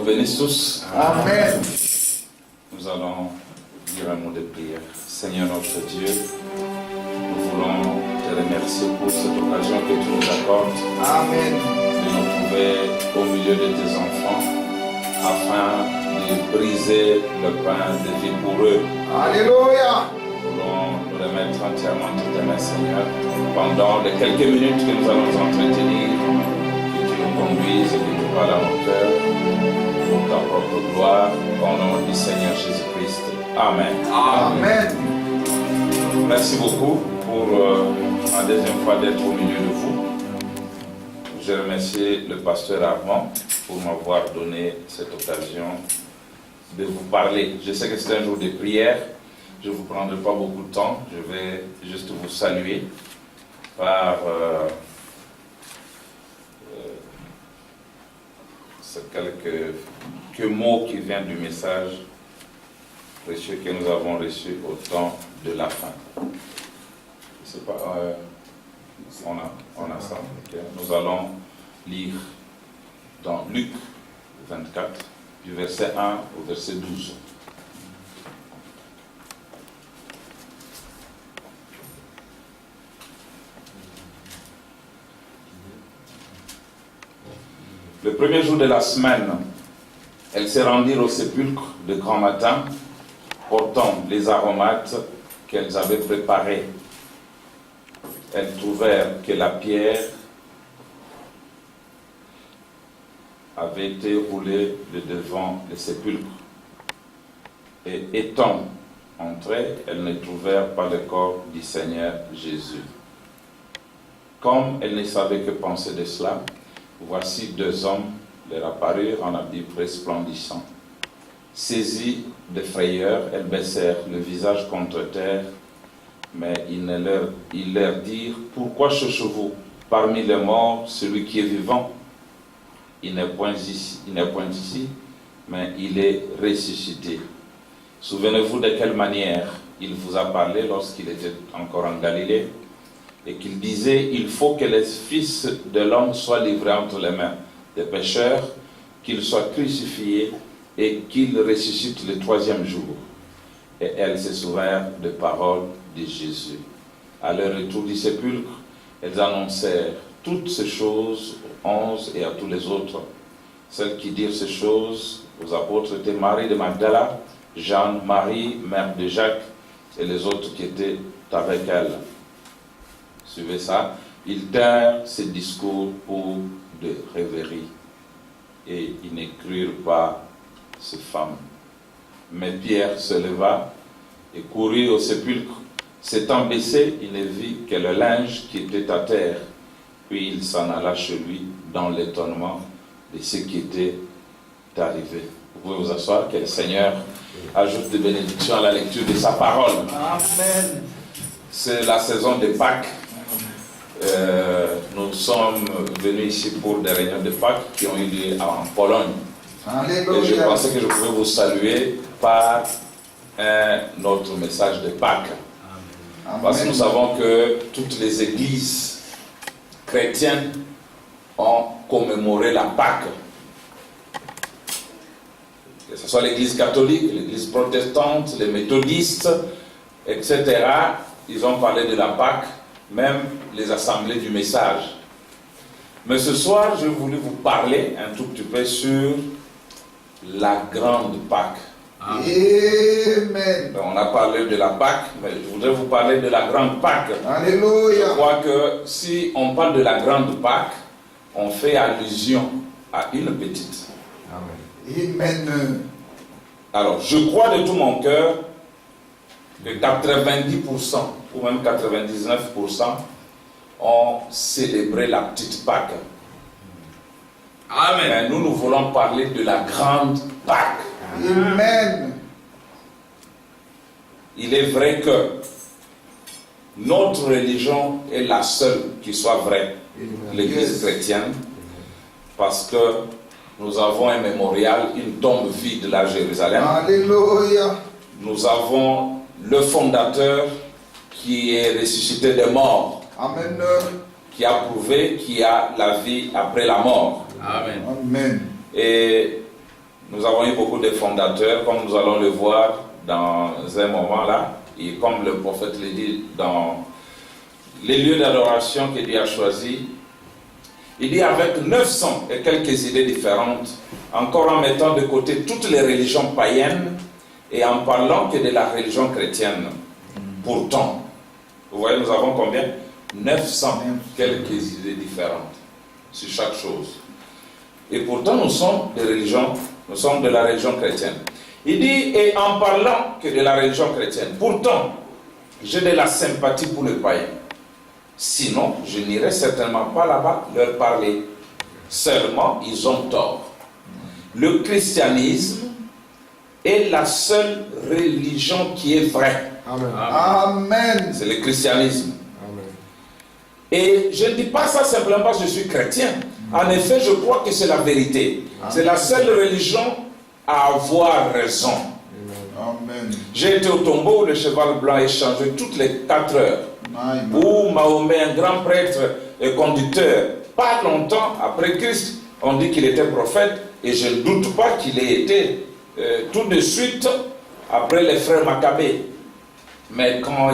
bénisse tous. Amen. Nous allons dire un mot de prière. Seigneur notre Dieu, nous voulons te remercier pour cette occasion que tu nous accordes. Amen. De nous trouver au milieu de tes enfants afin de briser le pain de vie pour eux. Alléluia. Nous voulons nous remettre entièrement entre tes mains, Seigneur, pendant les quelques minutes que nous allons nous entretenir, que tu nous conduises et que tu parles à nos cœurs pour ta propre gloire, au nom du Seigneur Jésus-Christ. Amen. Amen. Merci beaucoup pour la deuxième fois d'être au milieu de vous. Je remercie le pasteur Armand pour m'avoir donné cette occasion de vous parler. Je sais que c'est un jour de prière. Je ne vous prendrai pas beaucoup de temps. Je vais juste vous saluer par quelques mots qui viennent du message précieux que nous avons reçu au temps de la fin. Je sais pas, on a ça. Okay. Nous allons lire dans Luc 24, du verset 1 au verset 12. Le premier jour de la semaine, elles se rendirent au sépulcre de grand matin, portant les aromates qu'elles avaient préparés. Elles trouvèrent que la pierre avait été roulée de devant le sépulcre. Et étant entrées, elles ne trouvèrent pas le corps du Seigneur Jésus. Comme elles ne savaient que penser de cela, voici deux hommes leur apparurent en habits resplendissants. Saisies de frayeur, elles baissèrent le visage contre terre, mais ils leur dirent, « Pourquoi cherchez-vous parmi les morts celui qui est vivant? Il n'est point ici, mais il est ressuscité. Souvenez-vous de quelle manière il vous a parlé lorsqu'il était encore en Galilée, et qu'il disait, il faut que le Fils de l'homme soit livré entre les mains des pécheurs, qu'il soit crucifié et qu'il ressuscite le troisième jour. » Et elles se souvinrent des paroles de Jésus. À leur retour du sépulcre, elles annoncèrent toutes ces choses aux 11 et à tous les autres. Celles qui dirent ces choses aux apôtres étaient Marie de Magdala, Jeanne, Marie, mère de Jacques, et les autres qui étaient avec elles. Suivez ça. Ils tinrent ces discours pour de rêveries, et ils ne crurent pas ces femmes. Mais Pierre se leva et courut au sépulcre. S'étant baissé, il ne vit que le linge qui était à terre. Puis il s'en alla chez lui dans l'étonnement de ce qui était arrivé. Vous pouvez vous asseoir, que le Seigneur ajoute des bénédictions à la lecture de sa parole. Amen. C'est la saison de Pâques. Nous sommes venus ici pour des réunions de Pâques qui ont eu lieu en Pologne. Alléluia. Et je pensais que je pouvais vous saluer par un autre message de Pâques. Amen. Parce que nous savons que toutes les églises chrétiennes ont commémoré la Pâques. Que ce soit l'église catholique, l'église protestante, les méthodistes, etc. Ils ont parlé de la Pâques, même les assemblées du message. Mais ce soir, je voulais vous parler un tout petit peu sur la grande Pâques. Amen. On a parlé de la Pâques, mais je voudrais vous parler de la grande Pâques. Alléluia. Je crois que si on parle de la grande Pâques, on fait allusion à une petite. Amen. Alors, je crois de tout mon cœur que 90% ou même 99% ont célébré la petite Pâques. Amen. Mais nous voulons parler de la grande Pâques. Amen. Il est vrai que notre religion est la seule qui soit vraie, l'Église chrétienne, parce que nous avons un mémorial, une tombe vide à Jérusalem. Alléluia. Nous avons le fondateur qui est ressuscité des morts. Amen. Qui a prouvé qu'il y a la vie après la mort. Amen. Amen. Et nous avons eu beaucoup de fondateurs, comme nous allons le voir dans un moment là, et comme le prophète le dit dans les lieux d'adoration que Dieu a choisis. Il dit avec 900 et quelques idées différentes, encore en mettant de côté toutes les religions païennes et en parlant que de la religion chrétienne. Pourtant, vous voyez, nous avons combien? 900 quelques idées différentes sur chaque chose. Et pourtant, nous sommes de la religion chrétienne. Il dit, et en parlant que de la religion chrétienne, pourtant, j'ai de la sympathie pour les païens. Sinon, je n'irai certainement pas là-bas leur parler. Seulement, ils ont tort. Le christianisme est la seule religion qui est vraie. Amen. Amen. C'est le christianisme. Amen. Et je ne dis pas ça simplement parce que je suis chrétien. En effet, je crois que c'est la vérité. C'est la seule religion à avoir raison. Amen. J'ai été au tombeau où le cheval blanc est changé toutes les 4 heures. Où Mahomet, un grand prêtre et conducteur, pas longtemps après Christ, on dit qu'il était prophète, et je ne doute pas qu'il ait été tout de suite après les frères Maccabées. Mais quand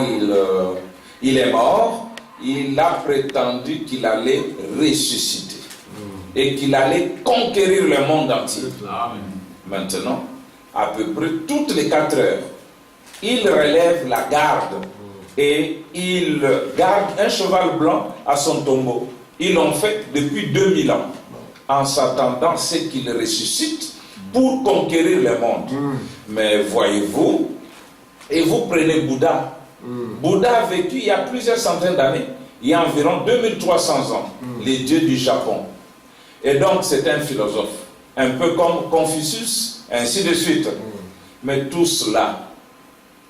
il est mort, il a prétendu qu'il allait ressusciter et qu'il allait conquérir le monde entier. Maintenant, à peu près toutes les 4 heures, il relève la garde et il garde un cheval blanc à son tombeau. Ils l'ont fait depuis 2000 ans, en s'attendant à ce qu'il ressuscite pour conquérir le monde. Mais voyez-vous, et vous prenez Bouddha. Bouddha a vécu il y a plusieurs centaines d'années, il y a environ 2300 ans, les dieux du Japon. Et donc c'est un philosophe, un peu comme Confucius, ainsi de suite. Mais tout cela,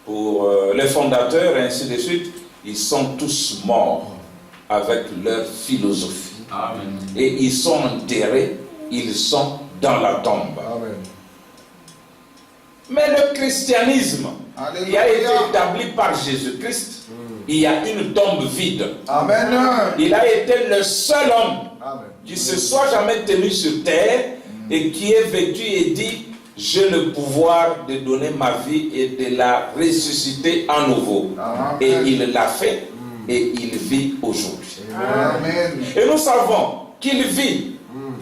pour les fondateurs, ainsi de suite, ils sont tous morts avec leur philosophie. Amen. Et ils sont enterrés, ils sont dans la tombe. Amen. Mais le christianisme, Alléluia. qui a été établi par Jésus-Christ, il y a une tombe vide. Amen. Il a été le seul homme Amen. qui se soit jamais tenu sur terre et qui ait vécu et dit: j'ai le pouvoir de donner ma vie et de la ressusciter à nouveau. Amen. Et il l'a fait et il vit aujourd'hui. Amen. Et nous savons qu'il vit.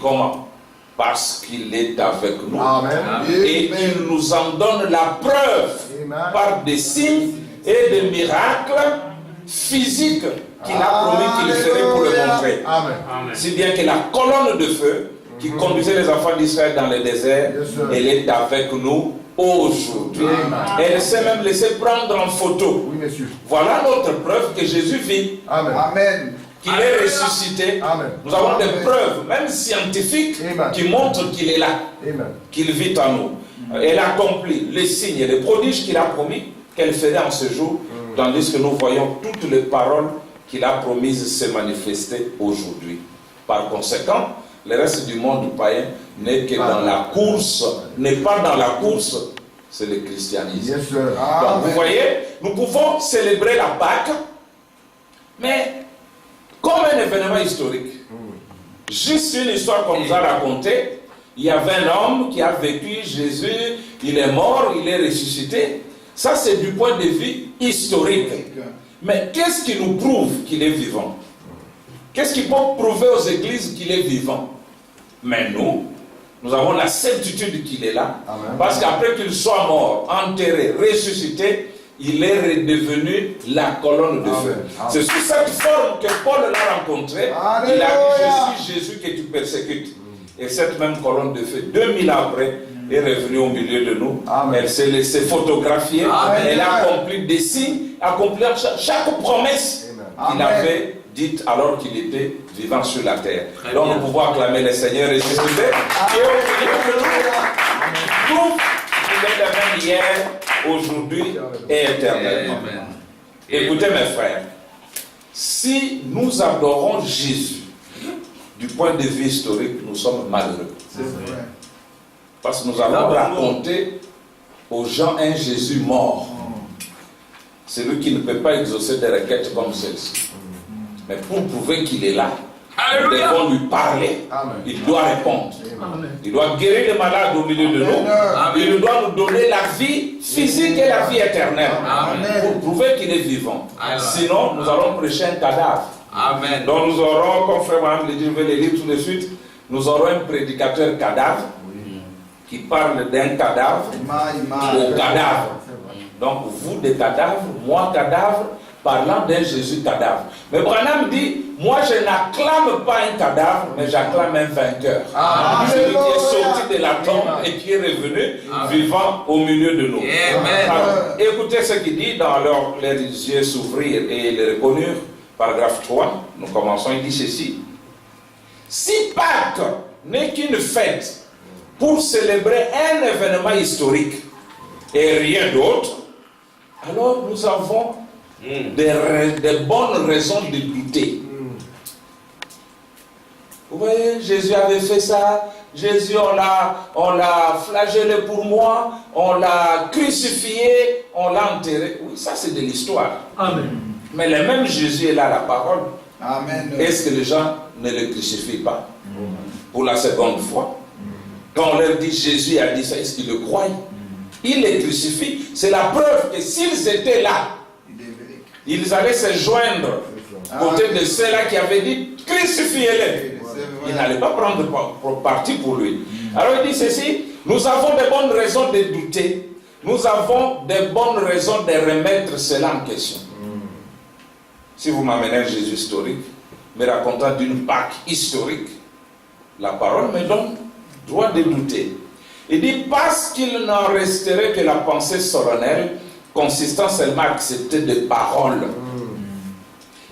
Comment? Parce qu'il est avec nous. Amen. Et il nous en donne la preuve Amen. par des signes et des miracles physiques qu'il a promis qu'il ferait pour le montrer. Amen. Si bien que la colonne de feu qui conduisait les enfants d'Israël dans le désert, Yes, sir. elle est avec nous aujourd'hui. Amen. Elle s'est même laissée prendre en photo. Oui, monsieur. Voilà notre preuve que Jésus vit, Amen. Amen. qu'il est ressuscité. Amen. Nous avons des Amen. preuves, même scientifiques, Amen. qui montrent qu'il est là, Amen. qu'il vit en nous. Elle accomplit les signes et les prodiges qu'il a promis qu'elle ferait en ce jour, tandis que nous voyons toutes les paroles qu'il a promises se manifester aujourd'hui. Par conséquent, le reste du monde païen n'est que dans la course, n'est pas dans la course, c'est le christianisme. Yes, sir. Donc vous voyez, nous pouvons célébrer la Pâque, mais comme un événement historique. Juste une histoire qu'on nous a racontée. Il y avait un homme qui a vécu, Jésus, il est mort, il est ressuscité. Ça, c'est du point de vue historique. Mais qu'est-ce qui nous prouve qu'il est vivant? Qu'est-ce qui peut prouver aux églises qu'il est vivant? Mais nous avons la certitude qu'il est là. Amen. Parce qu'après qu'il soit mort, enterré, ressuscité, il est redevenu la colonne de feu. Amen. C'est sous cette forme que Paul l'a rencontré. Alléluia. Il a dit: je suis Jésus que tu persécutes. Et cette même colonne de feu, 2000 ans après, est revenue au milieu de nous. Amen. Elle s'est laissée photographier. Amen. Elle a accompli des signes, accompli chaque promesse Amen. qu'il Amen. avait dite alors qu'il était vivant sur la terre. Très Donc bien. nous pouvons acclamer le Seigneur ressuscité. Et au milieu de nous, tout il est le même hier, aujourd'hui et éternellement. Amen. Écoutez mes frères, si nous adorons Jésus du point de vue historique, nous sommes malheureux. C'est vrai. Parce que nous allons raconter aux gens un Jésus mort. Celui qui ne peut pas exaucer des requêtes comme celle-ci. Mais pour prouver qu'il est là, Nous devons lui parler. Amen. Il doit répondre. Amen. Il doit guérir les malades au milieu de nous. Il doit nous donner la vie physique et la vie éternelle. Amen. Pour prouver qu'il est vivant. Amen. Sinon, nous allons prêcher un cadavre. Amen. Donc nous aurons, comme frère Mohamed le dit, je vais les lire tout de suite, nous aurons un prédicateur cadavre qui parle d'un cadavre au cadavre. Donc vous des cadavres, moi cadavre, parlant d'un Jésus cadavre. Mais Branham dit, moi je n'acclame pas un cadavre, mais j'acclame un vainqueur. Celui qui est sorti de la tombe et qui est revenu vivant au milieu de nous. Amen. Alors, écoutez ce qu'il dit dans les yeux s'ouvrir et les reconnurent. Paragraphe 3, nous commençons, il dit ceci. Si Pâques n'est qu'une fête pour célébrer un événement historique et rien d'autre, alors nous avons des bonnes raisons de douter. Vous voyez, Jésus avait fait ça, Jésus on l'a flagellé pour moi, on l'a crucifié, on l'a enterré. Oui, ça c'est de l'histoire. Amen. Mais le même Jésus est là, la parole. Amen. Est-ce que les gens ne le crucifient pas pour la seconde fois? Quand on leur dit Jésus a dit ça, est-ce qu'ils le croient? Ils les crucifient. C'est la preuve que s'ils étaient là, ils allaient se joindre côté de ceux-là qui avaient dit crucifiez-les. Ils n'allaient pas prendre parti pour lui. Alors il dit ceci, nous avons de bonnes raisons de douter. Nous avons de bonnes raisons de remettre cela en question. Si vous m'amenez un Jésus historique, me racontant d'une Pâque historique, la parole me donne droit de douter. Il dit, parce qu'il n'en resterait que la pensée solennelle, consistant seulement à accepter des paroles.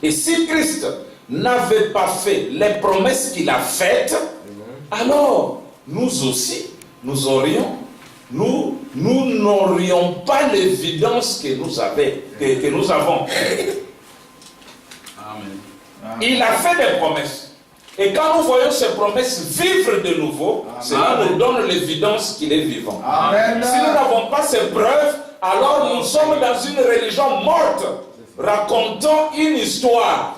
Et si Christ n'avait pas fait les promesses qu'il a faites, alors nous aussi, nous n'aurions pas l'évidence que nous avons. Amen. Il a fait des promesses. Et quand nous voyons ces promesses vivre de nouveau, cela nous donne l'évidence qu'il est vivant. Amen. Si nous n'avons pas ces preuves, alors nous sommes dans une religion morte, racontant une histoire.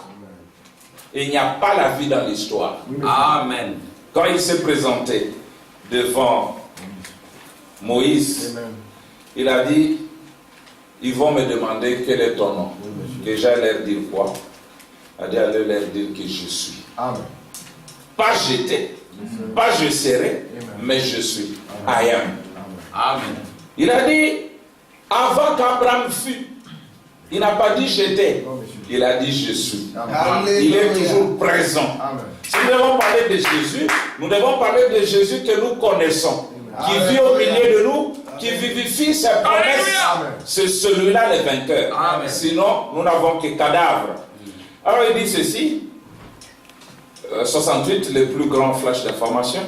Et il n'y a pas la vie dans l'histoire. Amen. Quand il s'est présenté devant Moïse, il a dit, ils vont me demander quel est ton nom. Et j'allais leur dire quoi? Il a dit, allez leur dire que je suis. Amen. Pas j'étais, pas je serai, mais je suis. I am. Amen. Il a dit, avant qu'Abraham fût, il n'a pas dit j'étais, il a dit je suis. Il est toujours présent. Si nous devons parler de Jésus, nous devons parler de Jésus que nous connaissons, qui vit au milieu de nous, qui vivifie ses promesses. C'est celui-là le vainqueur. Amen. Sinon, nous n'avons que cadavre. Alors il dit ceci, 68, le plus grand flash d'information.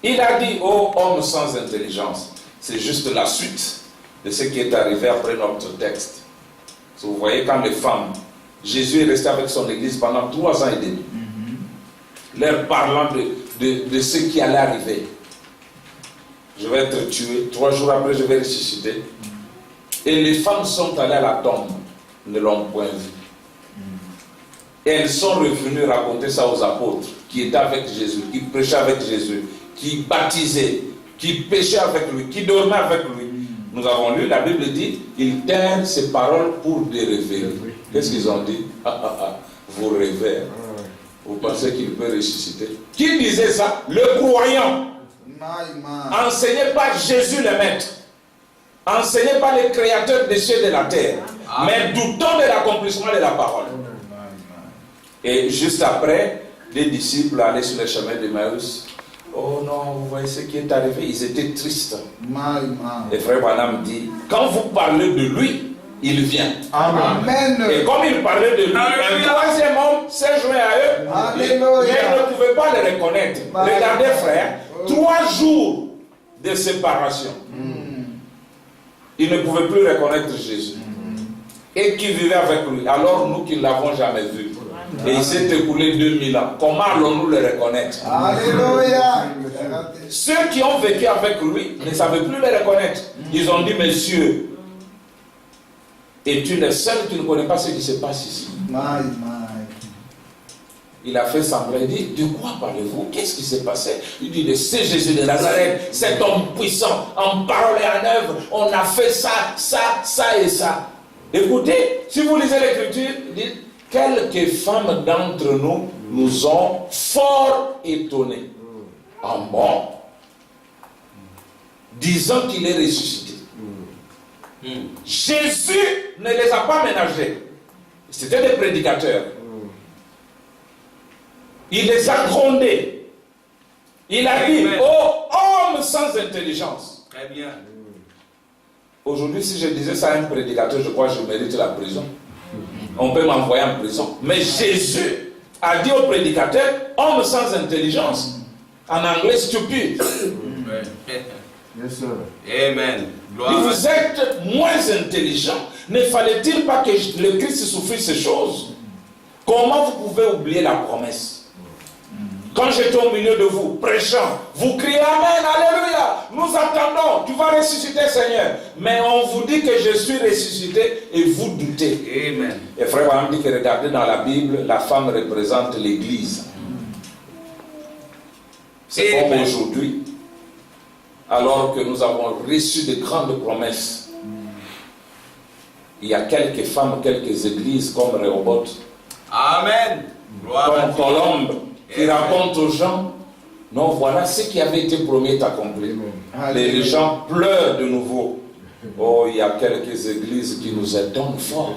Il a dit, ô homme sans intelligence, c'est juste la suite de ce qui est arrivé après notre texte. Vous voyez, quand les femmes, Jésus est resté avec son église pendant 3 ans et demi, leur parlant de ce qui allait arriver. Je vais être tué, 3 jours après je vais ressusciter. Et les femmes sont allées à la tombe, ne l'ont point vu. Et elles sont revenues raconter ça aux apôtres, qui étaient avec Jésus, qui prêchaient avec Jésus, qui baptisaient, qui péchaient avec lui, qui dormaient avec lui. Nous avons lu, la Bible dit, ils tinrent ces paroles pour des rêves. Qu'est-ce qu'ils ont dit? Vous rêvez. Vous pensez qu'il peut ressusciter? Qui disait ça? Le croyant. Enseignez pas Jésus le maître. Enseignez pas le créateur des cieux et de la terre. Mais doutons de l'accomplissement de la parole. Et juste après, les disciples allaient sur le chemin d'Emmaüs. Oh non, vous voyez ce qui est arrivé. Ils étaient tristes. Et frère Branham dit, quand vous parlez de lui, il vient. Amen. Et comme il parlait de lui, un troisième homme s'est joint à eux. Alléluia. Mais ils ne pouvaient pas le reconnaître. Regardez frère, 3 jours de séparation. Ils ne pouvaient plus reconnaître Jésus. Et qui vivait avec lui. Alors nous qui ne l'avons jamais vu. Et il s'est écoulé 2000 ans. Comment allons-nous le reconnaître? Alléluia. Ceux qui ont vécu avec lui ne savaient plus le reconnaître. Ils ont dit, monsieur, et tu es le seul qui ne connais pas ce qui se passe ici. il a fait semblant, il dit, de quoi parlez-vous? Qu'est-ce qui s'est passé? Il dit, c'est Jésus de Nazareth, cet homme puissant, en parole et en œuvre, on a fait ça, ça, ça et ça. Écoutez, si vous lisez l'Écriture, dites, quelques femmes d'entre nous nous ont fort étonnés. En mort, disant qu'il est ressuscité. Jésus ne les a pas ménagés. C'était des prédicateurs. Il les a grondés. Il a dit, oh homme sans intelligence. Très bien. Aujourd'hui, si je disais ça à un prédicateur, je crois que je mérite la prison. On peut m'envoyer en prison. Mais Jésus a dit au prédicateur, homme sans intelligence. En anglais, stupide. Yes, sir. Amen. Gloire Et à vous êtes moins intelligent. Ne fallait-il pas que le Christ souffrisse ces choses? Comment vous pouvez oublier la promesse? Quand j'étais au milieu de vous, prêchant, vous criez Amen, Alléluia, nous attendons, tu vas ressusciter Seigneur. Mais on vous dit que je suis ressuscité et vous doutez. Amen. Et frère Abraham dit que regardez dans la Bible, la femme représente l'Église. C'est comme Amen. aujourd'hui, alors que nous avons reçu de grandes promesses. Il y a quelques femmes, quelques églises comme Rehoboth, Amen. Gloire à comme Dieu. Colombe, qui Amen. racontent aux gens, non, voilà ce qui avait été promis est accompli. Les gens pleurent de nouveau. Oh, il y a quelques églises qui nous étonnent fort.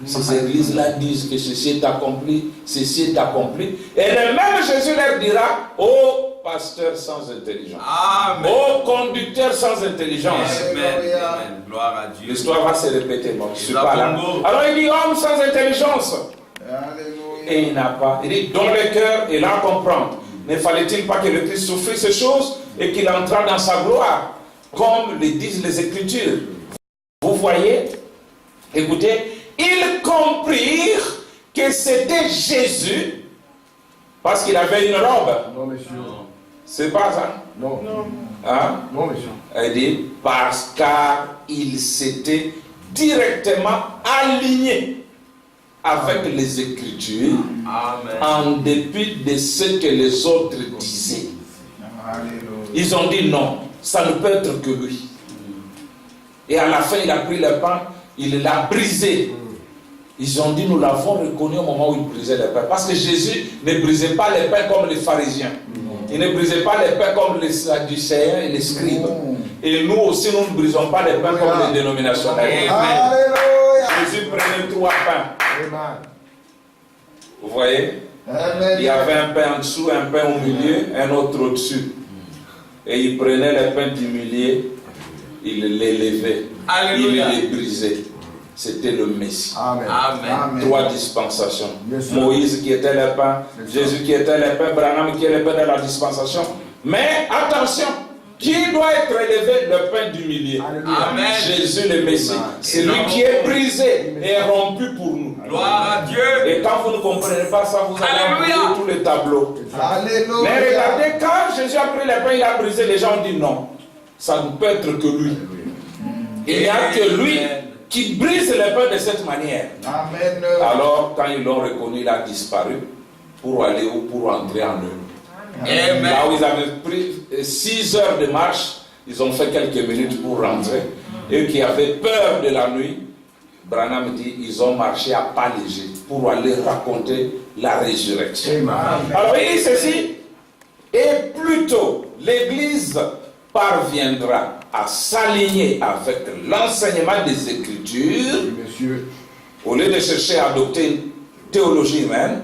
Ces églises-là disent que ceci est accompli, ceci est accompli. Et le même Jésus leur dira, oh pasteur sans intelligence, Amen. oh conducteur sans intelligence. Amen. Amen. Gloire à Dieu. L'histoire va se répéter, moi je ne suis pas là. Congo. Alors il dit homme sans intelligence. Alléluia. Et il n'a pas. Il dit dans le cœur et là comprendre. Ne fallait-il pas que le Christ souffrisse ces choses et qu'il entra dans sa gloire, comme le disent les Écritures. Vous voyez, écoutez, ils comprirent que c'était Jésus parce qu'il avait une robe. Non, monsieur. C'est pas ça? Non. Hein? Non, monsieur. Elle dit parce qu'il s'était directement aligné avec les Écritures Amen. en dépit de ce que les autres disaient. Alléluia. Ils ont dit non, ça ne peut être que lui. Et à la fin, il a pris le pain, il l'a brisé. Ils ont dit, nous l'avons reconnu au moment où il brisait le pain. Parce que Jésus ne brisait pas les pains comme les pharisiens. Il ne brisait pas les pains comme les sadducéens et les scribes. Et nous aussi, nous ne brisons pas les pains comme les dénominationnels. Alléluia. Jésus prenait 3 pains. Amen. Vous voyez? Amen. Il y avait un pain en dessous, un pain au milieu, un autre au-dessus. Et il prenait le pain du milieu, il l'élevait, il Alléluia. les brisait. C'était le Messie. Amen. Amen. 3 dispensations. Yes, sir. Moïse qui était le pain, Yes, sir. Jésus qui était le pain, Branham qui est le pain de la dispensation. Mais attention, qui doit être élevé? Le pain du milieu. Alléluia. Amen. Jésus le Messie. Amen. C'est lui qui est brisé et rompu pour nous. Gloire à Dieu. Et quand vous ne comprenez pas ça, vous allez Alléluia. oublier tous les tableaux. Alléluia. Mais regardez, quand Jésus a pris le pain, il a brisé, les gens ont dit non. Ça ne peut être que lui. Il n'y a que lui qui brise le pain de cette manière. Amen. Alors, quand ils l'ont reconnu, il a disparu pour aller ou pour entrer en eux. Amen. Là où ils avaient pris 6 heures de marche, ils ont fait quelques minutes pour rentrer. Eux qui avaient peur de la nuit, Branham dit, ils ont marché à pas léger pour aller raconter la résurrection. Amen. Alors il dit ceci, et plutôt l'Église parviendra à s'aligner avec l'enseignement des Écritures, Oui, monsieur. au lieu de chercher à adopter une théologie humaine,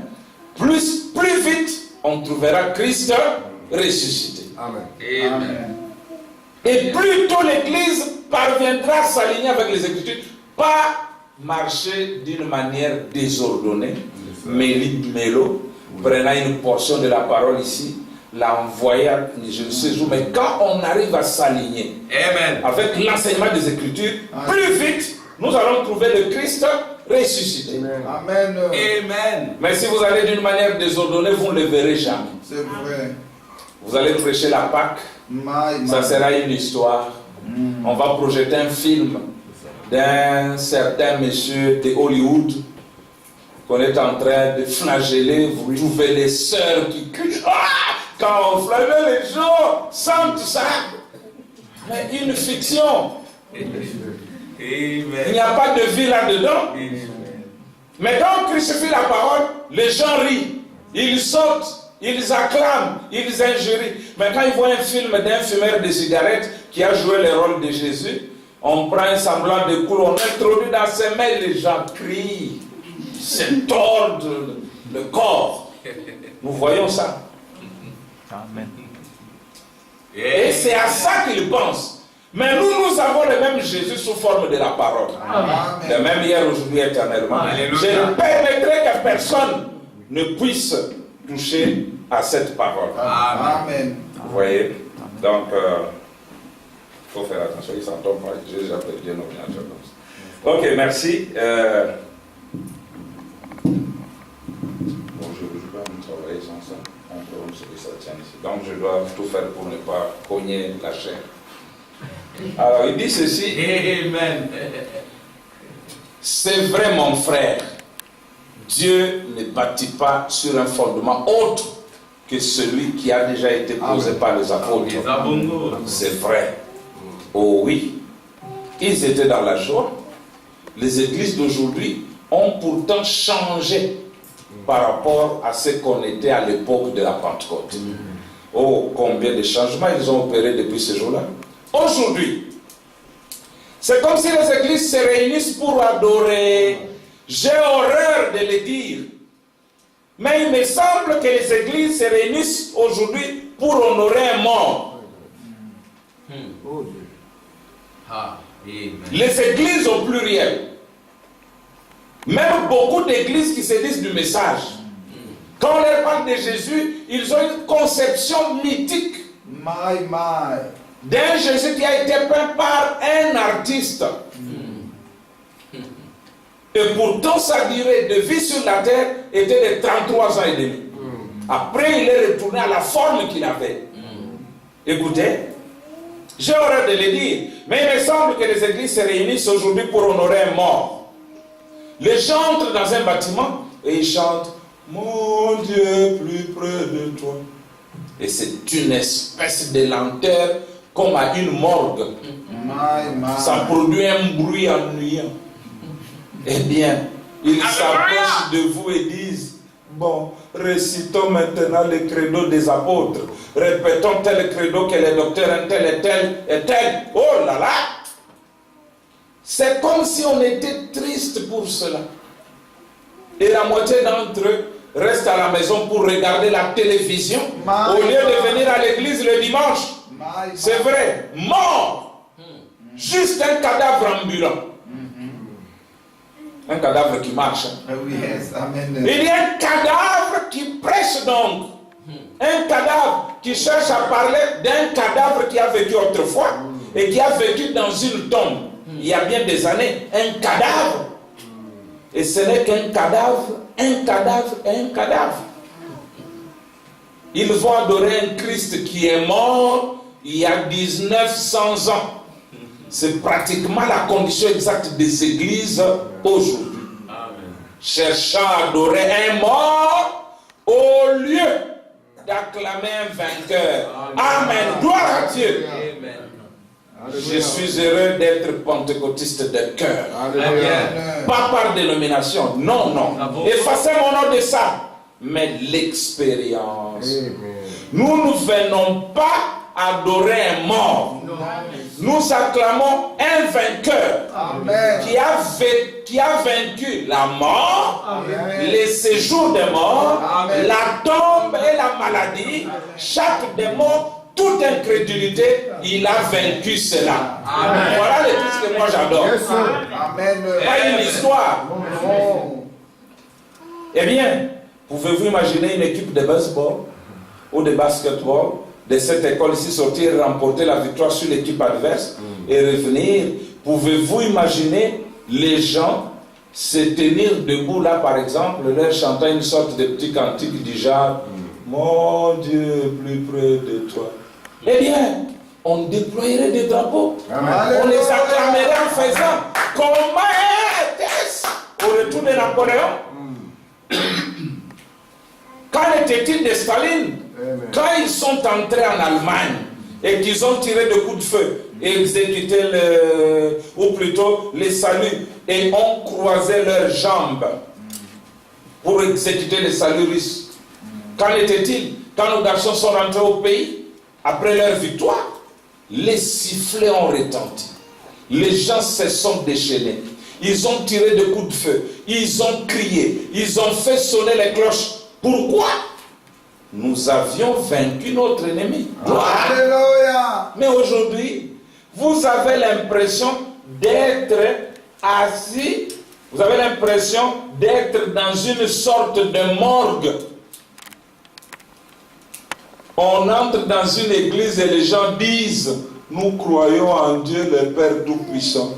plus vite on trouvera Christ ressuscité. Amen. Amen. Et plus tôt l'Église parviendra à s'aligner avec les Écritures, pas marcher d'une manière désordonnée, mélo, prenant une portion de la parole ici, l'envoyer, je ne sais où, mais quand on arrive à s'aligner Amen. avec l'enseignement des Écritures, plus vite nous allons trouver le Christ ressuscité. Amen. Amen. Mais si vous allez d'une manière désordonnée, vous ne le verrez jamais. C'est vrai. Vous allez prêcher la Pâque, ça sera une histoire. On va projeter un film d'un certain monsieur de Hollywood qu'on est en train de flageller, vous trouvez les sœurs qui crient. Ah! Quand on flagelle, les gens sentent ça. Mais une fiction. Il n'y a pas de vie là-dedans. Mais quand on crucifie la parole, les gens rient. Ils sautent, ils acclament, ils injurient. Mais quand ils voient un film d'un fumeur de cigarettes qui a joué le rôle de Jésus, on prend un semblant de couleur, on introduit dans ses mains, les gens crient, se tordent le corps. Nous voyons ça. Amen. Et c'est à ça qu'ils pensent. Mais nous avons le même Jésus sous forme de la parole. Amen. Le même hier, aujourd'hui, éternellement. Alléluia. Je ne permettrai que personne ne puisse toucher à cette parole. Amen. Vous voyez? Donc, il faut faire attention, il s'en tombe pas. Jésus appelle Dieu nominateur comme ça. Ok, merci. Bon, je ne vais pas me travailler sans ça. On peut se que ça tient ici. Donc, je dois tout faire pour ne pas cogner la chair. Alors, il dit ceci. Amen. C'est vrai, mon frère. Dieu ne bâtit pas sur un fondement autre que celui qui a déjà été posé par les apôtres. C'est vrai. Oh oui. Ils étaient dans la joie. Les églises d'aujourd'hui ont pourtant changé par rapport à ce qu'on était à l'époque de la Pentecôte. Oh, combien de changements ils ont opérés depuis ce jour-là. Aujourd'hui, c'est comme si les églises se réunissent pour adorer. J'ai horreur de le dire. Mais il me semble que les églises se réunissent aujourd'hui pour honorer un mort. Les églises au pluriel. Même beaucoup d'églises qui se disent du message. Quand on leur parle de Jésus, ils ont une conception mythique d'un Jésus qui a été peint par un artiste. Et pourtant, sa durée de vie sur la terre était de 33 ans et demi. Après, il est retourné à la forme qu'il avait. Écoutez, j'ai horreur de le dire, mais il me semble que les églises se réunissent aujourd'hui pour honorer un mort. Les gens entrent dans un bâtiment et ils chantent « Mon Dieu, plus près de toi ». Et c'est une espèce de lenteur comme à une morgue. Ça produit un bruit ennuyant. Eh bien, ils s'approchent de vous et disent, bon, récitons maintenant le credo des apôtres. Répétons tel credo que les docteurs un tel et tel et tel. Oh là là! C'est comme si on était triste pour cela. Et la moitié d'entre eux restent à la maison pour regarder la télévision au lieu de venir à l'église le dimanche. C'est vrai, mort. Juste un cadavre ambulant. Un cadavre qui marche. Il y a un cadavre qui prêche donc. Un cadavre qui cherche à parler d'un cadavre qui a vécu autrefois et qui a vécu dans une tombe il y a bien des années. Un cadavre. Et ce n'est qu'un cadavre, un cadavre et un cadavre. Ils vont adorer un Christ qui est mort il y a 1900 ans. C'est pratiquement la condition exacte des églises aujourd'hui. Cherchant à adorer un mort au lieu d'acclamer un vainqueur. Amen. Gloire à Dieu. Amen. Je suis heureux d'être pentecôtiste de cœur. Pas par dénomination. Non, non. Effacez mon nom de ça. Mais l'expérience. Nous ne venons pas adorer un mort. Nous acclamons un vainqueur qui a vaincu la mort, les séjours des morts, la tombe et la maladie, chaque démon, toute incrédulité, il a vaincu cela. Voilà le Christ que moi j'adore. Pas une histoire. Eh bien, pouvez-vous imaginer une équipe de baseball ou de basketball de cette école ici sortir et remporter la victoire sur l'équipe adverse et revenir? Pouvez-vous imaginer les gens se tenir debout là par exemple, leur chantant une sorte de petit cantique du genre mon Dieu plus près de toi? Eh bien, on déployerait des drapeaux. On les acclamerait en faisant comment était-ce au retour de Napoléon? Qu'en était-il de Staline? Quand ils sont entrés en Allemagne et qu'ils ont tiré de coups de feu et exécuté ou plutôt les saluts et ont croisé leurs jambes pour exécuter les saluts russes. Qu'en était-il quand nos garçons sont rentrés au pays après leur victoire? Les sifflets ont retenti. Les gens se sont déchaînés. Ils ont tiré de coups de feu. Ils ont crié. Ils ont fait sonner les cloches. Pourquoi? Nous avions vaincu notre ennemi. Alléluia. Mais aujourd'hui, vous avez l'impression d'être assis. Vous avez l'impression d'être dans une sorte de morgue. On entre dans une église et les gens disent: nous croyons en Dieu le Père Tout-Puissant.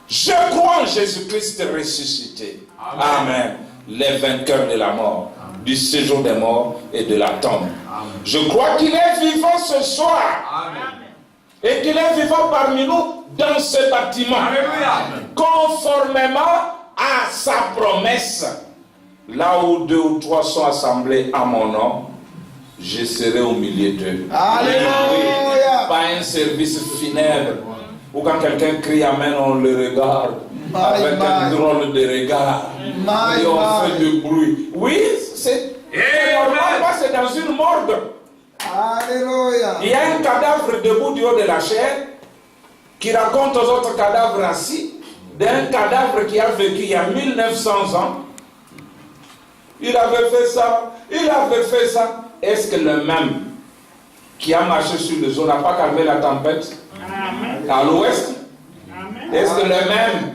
Je crois en Jésus-Christ ressuscité. Amen. Les vainqueurs de la mort, du séjour des morts et de la tombe. Je crois qu'il est vivant ce soir. Amen. Et qu'il est vivant parmi nous dans ce bâtiment. Alléluia. Conformément à sa promesse. Là où 2 ou 3 sont assemblés à mon nom, je serai au milieu d'eux. Alléluia. Pas un service funèbre où quand quelqu'un crie Amen, on le regarde avec un drôle de regard et on fait du bruit. Oui, c'est normal, c'est dans une morgue. Alléluia. Il y a un cadavre debout du haut de la chair qui raconte aux autres cadavres assis d'un cadavre qui a vécu il y a 1900 ans. Il avait fait ça, il avait fait ça. Est-ce que le même qui a marché sur les eaux n'a pas calmé la tempête? Amen. À l'ouest? Est-ce que le même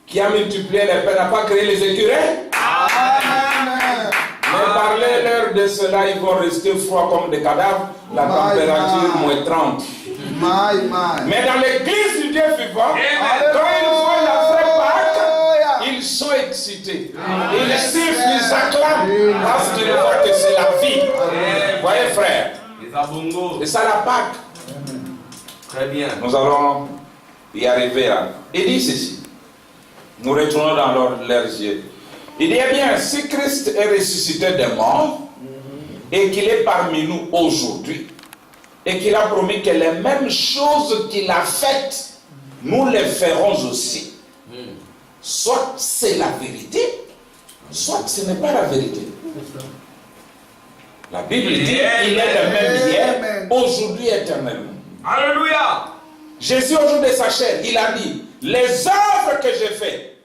qui a multiplié les paix n'a pas créé les écureuils? Amen. Mais parlez-leur de cela, ils vont rester froids comme des cadavres, la température moins 30. Mais dans l'église du Dieu vivant, quand ils voient la vraie Pâque, ils sont excités. Ils sifflent, ils acclament parce qu'ils voient que c'est la vie. Vous voyez, frère? C'est ça la Pâque. Très bien. Nous allons y arriver là. Il dit ceci. Nous retournons dans leurs yeux. Il dit, eh bien, si Christ est ressuscité des morts et qu'il est parmi nous aujourd'hui et qu'il a promis que les mêmes choses qu'il a faites, nous les ferons aussi. Soit c'est la vérité, soit ce n'est pas la vérité. La Bible dit, il est le même hier, aujourd'hui, éternellement. Alléluia. Jésus, au jour de sa chair, il a dit, les œuvres que j'ai faites,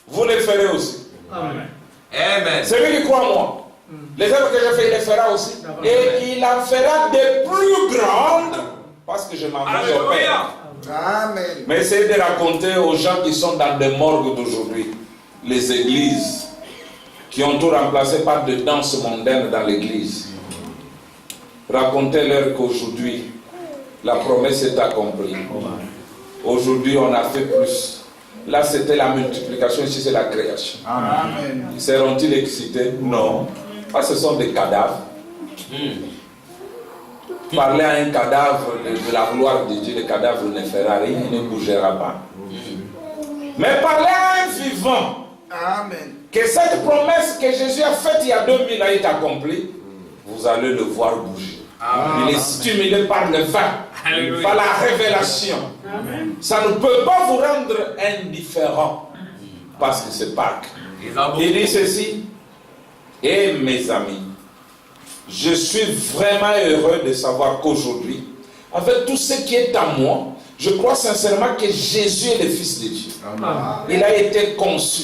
vous les ferez aussi. Amen. Amen. Celui qui croit en moi, les œuvres que j'ai faites, il les fera aussi. Et il en fera des plus grandes, parce que je m'engage au Père. Amen. Mais essayez de raconter aux gens qui sont dans des morgues d'aujourd'hui, les églises, qui ont tout remplacé par de danses mondaines dans l'église. Racontez-leur qu'aujourd'hui, la promesse est accomplie. Aujourd'hui, on a fait plus. Là, c'était la multiplication, ici, c'est la création. Amen. Seront-ils excités? Non. Parce que ce sont des cadavres. Parler à un cadavre de la gloire de Dieu, le cadavre ne fera rien, il ne bougera pas. Mais parler à un vivant, Amen. que cette promesse que Jésus a faite il y a 2000 ans est accomplie, vous allez le voir bouger. Amen. Il est stimulé par le vin, par la révélation. Amen. Ça ne peut pas vous rendre indifférent parce que c'est Pâques. Il dit ceci, et mes amis, je suis vraiment heureux de savoir qu'aujourd'hui, avec tout ce qui est à moi, je crois sincèrement que Jésus est le Fils de Dieu. Amen. Il a été conçu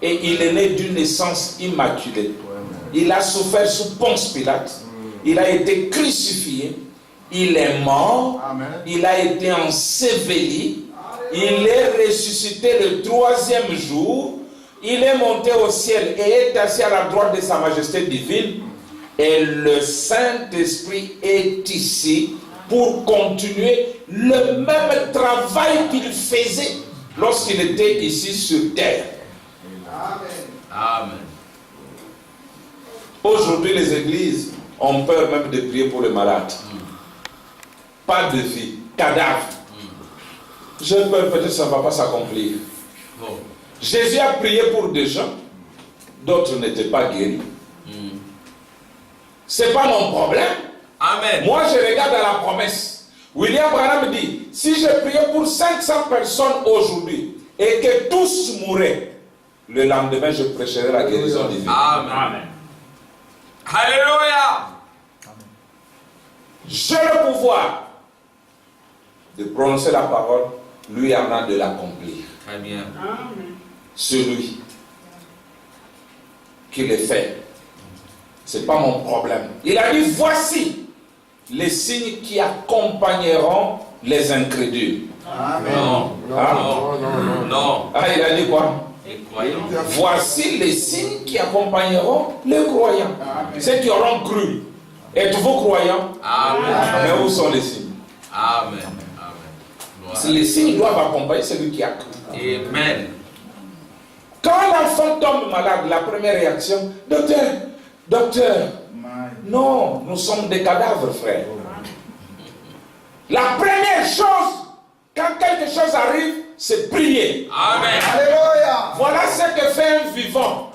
et il est né d'une naissance immaculée. Il a souffert sous Ponce Pilate. Il a été crucifié. Il est mort. Amen. Il a été enseveli. Il est ressuscité le 3e jour. Il est monté au ciel et est assis à la droite de sa majesté divine. Et le Saint-Esprit est ici pour continuer le même travail qu'il faisait lorsqu'il était ici sur terre. Amen. Amen. Aujourd'hui, les églises ont peur même de prier pour les malades. Pas de vie, cadavre. J'ai peur, peut-être que ça ne va pas s'accomplir. Jésus a prié pour des gens d'autres n'étaient pas guéris. C'est pas mon problème. Amen. Moi, je regarde à la promesse. William Branham dit, si je priais pour 500 personnes aujourd'hui et que tous mouraient, le lendemain, je prêcherai la guérison divine. Amen. Alléluia. J'ai le pouvoir de prononcer la parole, lui en a de l'accomplir. Très bien. Celui qui le fait, c'est pas mon problème. Il a dit, voici les signes qui accompagneront les incrédules. Amen. Non. Ah. Non. Ah, il a dit quoi? Les croyants. Voici les signes qui accompagneront les croyants. Amen. Ceux qui auront cru. Êtes-vous croyants? Amen. Mais où sont les signes? Amen. Gloire. Les signes doivent accompagner celui qui a cru. Amen. Quand l'enfant tombe malade, la première réaction, docteur, non, nous sommes des cadavres, frère. La première chose, quand quelque chose arrive, c'est prier. Amen. Alléluia. Voilà ce que fait un vivant.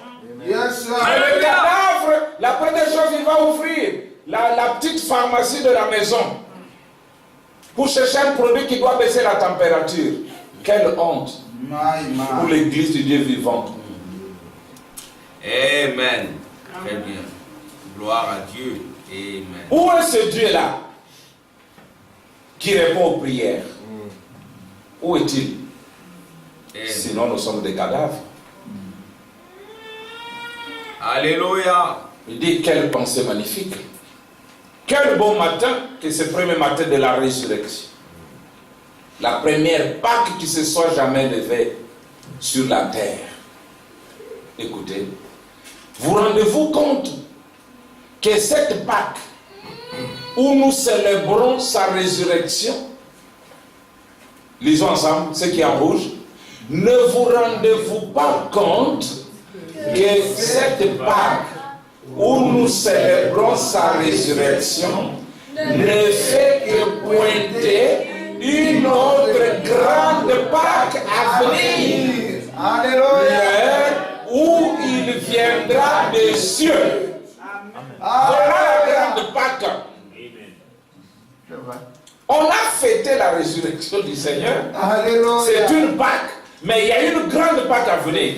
Yes, sir. Mais le cadavre, la première chose, il va ouvrir la petite pharmacie de la maison pour chercher un produit qui doit baisser la température. Quelle honte pour l'église du Dieu vivant. Amen. Très bien. Gloire à Dieu. Amen. Où est ce Dieu-là qui répond aux prières? Où est-il? Amen. Sinon, nous sommes des cadavres. Alléluia. Il dit, quelle pensée magnifique. Quel beau matin que ce premier matin de la résurrection. La première Pâque qui se soit jamais levée sur la terre. Écoutez, vous rendez-vous compte que cette Pâque où nous célébrons sa résurrection, lisons ensemble ce qui est en rouge, ne vous rendez-vous pas compte que cette Pâque où nous célébrons sa résurrection ne fait que pointer une autre grande Pâque à venir, l'heure où il viendra des cieux. Voilà la grande Pâque. On a fêté la résurrection du Seigneur. C'est une Pâque, mais il y a une grande Pâque à venir.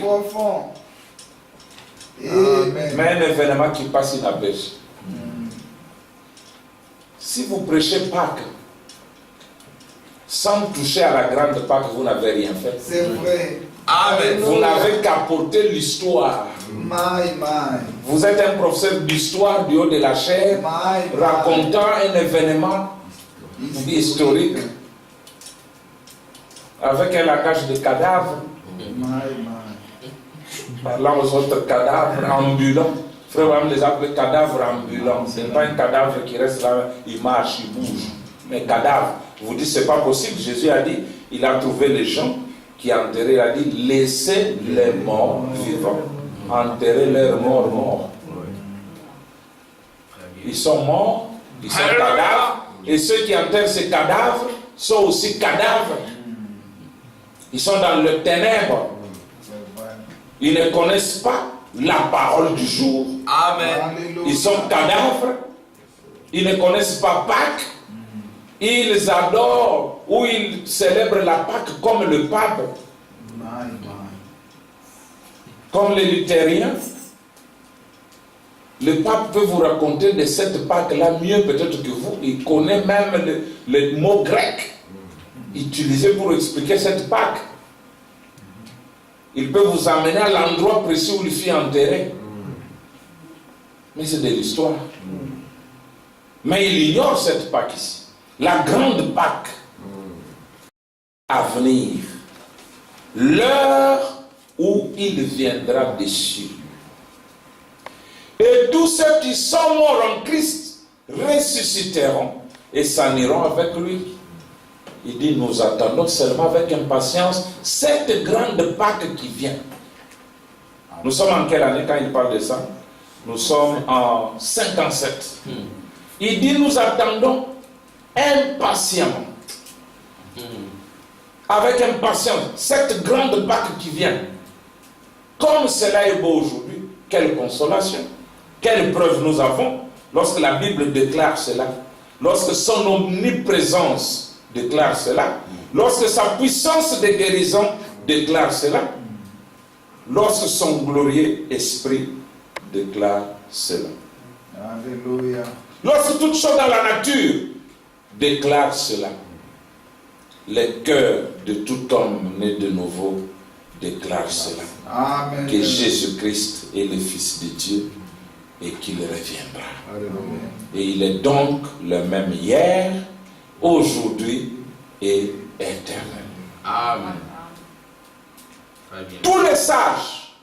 Mais un événement qui passe inaperçu. Si vous prêchez Pâques sans toucher à la grande Pâque, vous n'avez rien fait. C'est vrai. Amen. Vous n'avez qu'apporté l'histoire. Vous êtes un professeur d'histoire du haut de la chair, racontant un événement historique avec un langage de cadavres, parlant aux autres cadavres ambulants. Frère, on les appelle cadavres ambulants. Ce n'est pas un cadavre qui reste là, il marche, il bouge. Mais cadavre, vous dites c'est pas possible. Jésus a dit, il a trouvé les gens qui enterraient, il a dit, laissez les morts vivants, enterrez leurs morts. Ils sont morts, ils sont cadavres, et ceux qui enterrent ces cadavres sont aussi cadavres. Ils sont dans le ténèbre. Ils ne connaissent pas la parole du jour. Amen. Ils sont cadavres. Ils ne connaissent pas Pâques. Ils adorent ou ils célèbrent la Pâque comme le pape. Comme les luthériens. Le pape peut vous raconter de cette Pâque-là mieux peut-être que vous. Il connaît même le mot grec utilisé pour expliquer cette Pâque. Il peut vous amener à l'endroit précis où il fut enterré. Mais c'est de l'histoire. Mais il ignore cette Pâque ici. La grande Pâque à venir. L'heure où il viendra dessus. Et tous ceux qui sont morts en Christ ressusciteront et s'en iront avec lui. Il dit, nous attendons seulement avec impatience cette grande Pâque qui vient. Nous sommes en quelle année quand il parle de ça? Nous sommes en 57. Il dit, nous attendons impatiemment. Avec impatience, cette grande Pâque qui vient. Comme cela est beau aujourd'hui, Quelle consolation! Quelle preuve nous avons lorsque la Bible déclare cela, lorsque son omniprésence déclare cela, lorsque sa puissance de guérison déclare cela, lorsque son glorieux esprit déclare cela. Alléluia. Lorsque toute chose dans la nature déclare cela, les cœurs de tout homme né de nouveau déclarent cela. Amen. Que Jésus-Christ est le Fils de Dieu et qu'il reviendra. Alléluia. Et il est donc le même hier, aujourd'hui et éternel. Amen. Très bien. Tous les sages,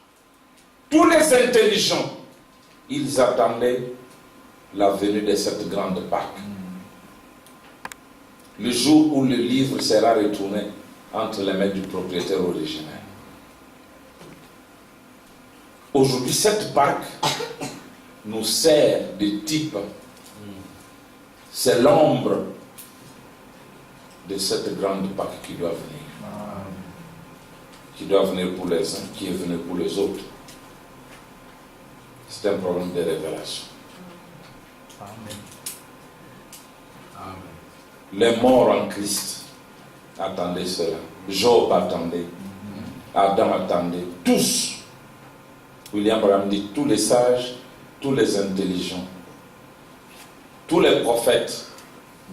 tous les intelligents, ils attendaient la venue de cette grande Pâque. Le jour où le livre sera retourné entre les mains du propriétaire originel. Aujourd'hui, cette Pâque nous sert de type. C'est l'ombre de cette grande Pâque qui doit venir. Qui doit venir pour les uns, qui est venu pour les autres. C'est un problème de révélation. Amen. Amen. Les morts en Christ attendaient cela. Job attendait. Adam attendait. Tous. William Branham dit tous les sages, tous les intelligents, tous les prophètes,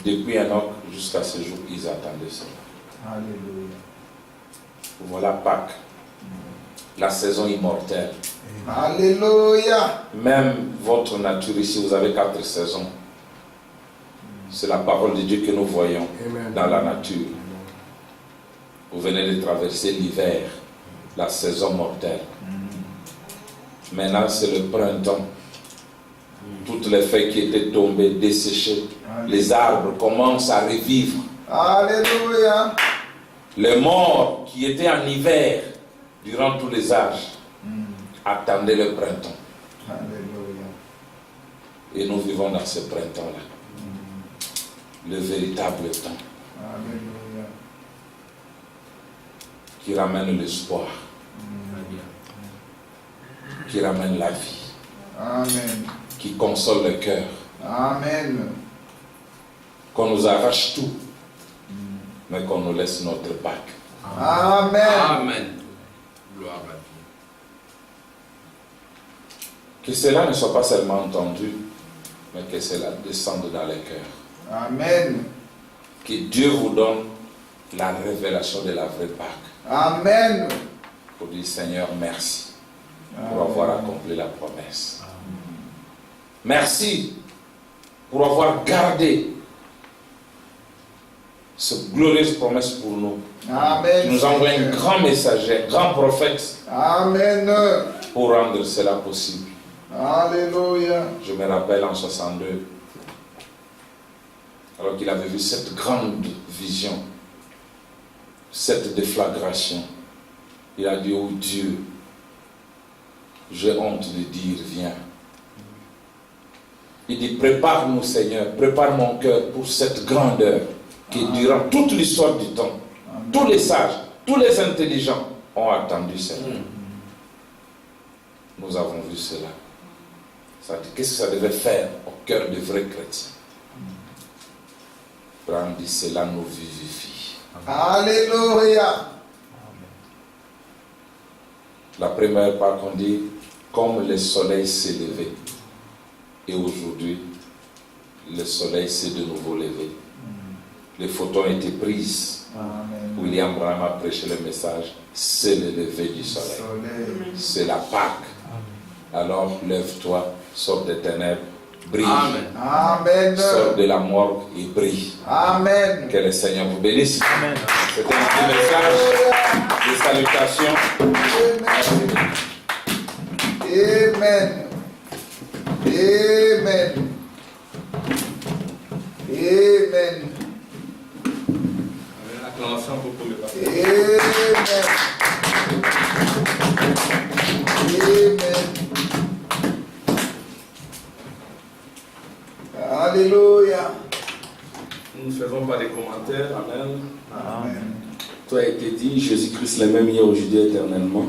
depuis Enoch jusqu'à ce jour, ils attendaient cela. Alléluia. Voilà Pâques, la saison immortelle. Alléluia. Même votre nature ici, vous avez 4 saisons. C'est la parole de Dieu que nous voyons dans la nature. Vous venez de traverser l'hiver, la saison mortelle. Maintenant, c'est le printemps. Toutes les feuilles qui étaient tombées, desséchées, les arbres commencent à revivre. Alléluia. Les morts qui étaient en hiver durant tous les âges attendaient le printemps. Alléluia. Et nous vivons dans ce printemps-là. Le véritable temps Alléluia. qui ramène l'espoir, Très bien. qui ramène la vie, Amen. qui console le cœur, Amen. qu'on nous arrache tout, mais qu'on nous laisse notre Pâque. Amen. Amen. Gloire à Dieu. Que cela ne soit pas seulement entendu, mais que cela descende dans les cœurs. Amen. Que Dieu vous donne la révélation de la vraie Pâque. Amen. Pour dire Seigneur, merci pour avoir accompli la promesse. Merci pour avoir gardé cette glorieuse promesse pour nous. Amen. Tu nous envoies un grand messager, un grand prophète Amen. pour rendre cela possible. Alléluia. Je me rappelle en 62, alors qu'il avait vu cette grande vision, cette déflagration, il a dit, oh Dieu, j'ai honte de dire, viens. Il dit, prépare-nous Seigneur, prépare mon cœur pour cette grandeur qui durant toute l'histoire du temps, tous les sages, tous les intelligents ont attendu cela. Nous avons vu cela. Qu'est-ce que ça devait faire au cœur des vrais chrétiens? Abraham dit, cela nous vivifie. Alléluia. La première part qu'on dit, comme le soleil s'est levé, et aujourd'hui, le soleil s'est de nouveau levé. Les photos ont été prises. Amen. William Branham a prêché le message, c'est le lever du soleil. Soleil. C'est la Pâque. Alors lève-toi, sors des ténèbres, brille. Amen. Amen. Sors de la morgue et brille. Amen. Que le Seigneur vous bénisse. Amen. C'est un petit message de salutation. Amen. Amen. Amen. Acclamation pour le pasteur. Amen. Amen. Alléluia. Nous ne faisons pas de commentaires. Amen. Amen. Tout a été dit, Jésus-Christ le même hier, aujourd'hui, éternellement,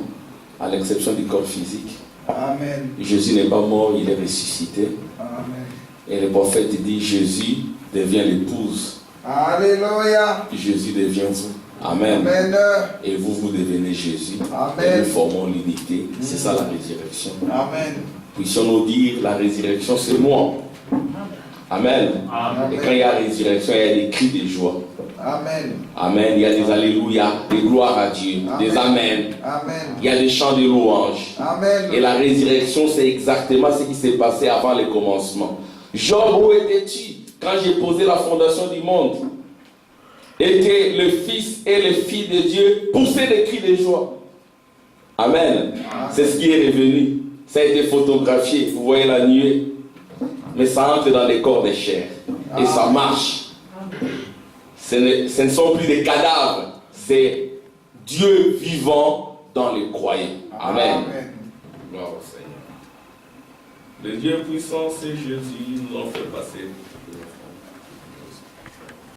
à l'exception du corps physique. Amen. Jésus n'est pas mort, il est ressuscité. Amen. Et le prophète dit, Jésus devient l'épouse. Alléluia. Jésus devient vous. Amen. Amen. Et vous, vous devenez Jésus. Amen. Et nous formons l'unité. C'est ça la résurrection. Amen. Puissions-nous dire, la résurrection, c'est moi. Amen. Et quand il y a résurrection, il y a des cris de joie. Amen. Amen. Il y a des alléluia, des gloires à Dieu, Amen. des amen. Amen. Il y a des chants de louange. Amen. Et la résurrection, c'est exactement ce qui s'est passé avant le commencement. Job, où étais-tu quand j'ai posé la fondation du monde? Et que le Fils et les filles de Dieu poussaient des cris de joie. Amen. C'est ce qui est revenu. Ça a été photographié. Vous voyez la nuée. Mais ça entre dans les corps des chairs. Et ça marche. Ce ne sont plus des cadavres. C'est Dieu vivant dans les croyants. Amen. Gloire au Seigneur. Le Dieu puissant, c'est Jésus, nous en fait passer